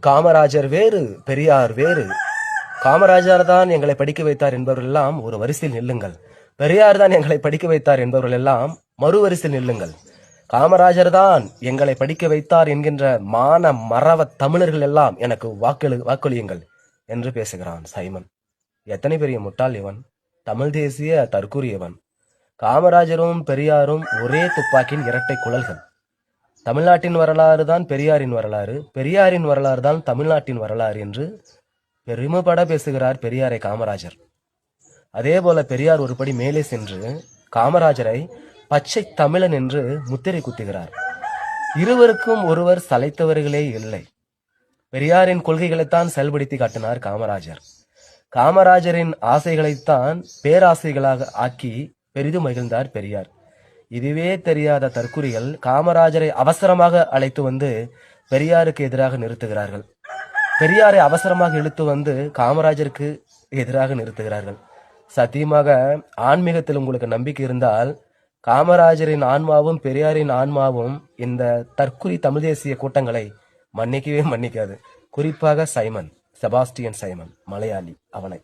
காமராஜர் வேறு, பெரியார் வேறு. காமராஜர் தான் எங்களை படிக்க வைத்தார் என்பவர்கள் எல்லாம் ஒரு வரிசையில் நில்லுங்கள். பெரியார் தான் எங்களை படிக்க வைத்தார் என்பவர்கள் எல்லாம் மறுவரிசையில் நில்லுங்கள். காமராஜர் தான் எங்களை படிக்க வைத்தார் என்கின்ற மான மறவ தமிழர்கள் எல்லாம் எனக்கு வாக்களியுங்கள் என்று பேசுகிறான் சைமன். எத்தனை பெரிய முட்டாள் இவன்! தமிழ் தேசிய தற்கூறியவன். காமராஜரும் பெரியாரும் ஒரே துப்பாக்கியின் இரட்டை குழல்கள். தமிழ்நாட்டின் வரலாறு தான் பெரியாரின் வரலாறு, பெரியாரின் வரலாறு தான் தமிழ்நாட்டின் வரலாறு என்று பெருமைப்பட பேசுகிறார் பெரியாரை காமராஜர். அதே போல பெரியார் ஒருபடி மேலே சென்று காமராஜரை பச்சை தமிழன் என்று முத்திரை குத்துகிறார். இருவருக்கும் ஒருவர் சளைத்தவர்களே இல்லை. பெரியாரின் கொள்கைகளைத்தான் செயல்படுத்தி காட்டினார் காமராஜர். காமராஜரின் ஆசைகளைத்தான் பேராசைகளாக ஆக்கி பெரிதும் மகிழ்ந்தார் பெரியார். இதுவே தெரியாத தற்குறிகள் காமராஜரை அவசரமாக அழைத்து வந்து பெரியாருக்கு எதிராக நிறுத்துகிறார்கள். பெரியாரை அவசரமாக இழுத்து வந்து காமராஜருக்கு எதிராக நிறுத்துகிறார்கள். சத்தியமாக ஆன்மீகத்தில் உங்களுக்கு நம்பிக்கை இருந்தால் காமராஜரின் ஆன்மாவும் பெரியாரின் ஆன்மாவும் இந்த தற்குறி தமிழ் தேசிய கூட்டங்களை மன்னிக்கவே மன்னிக்காது. குறிப்பாக சைமன், செபாஸ்டியன் சைமன், மலையாளி, அவனை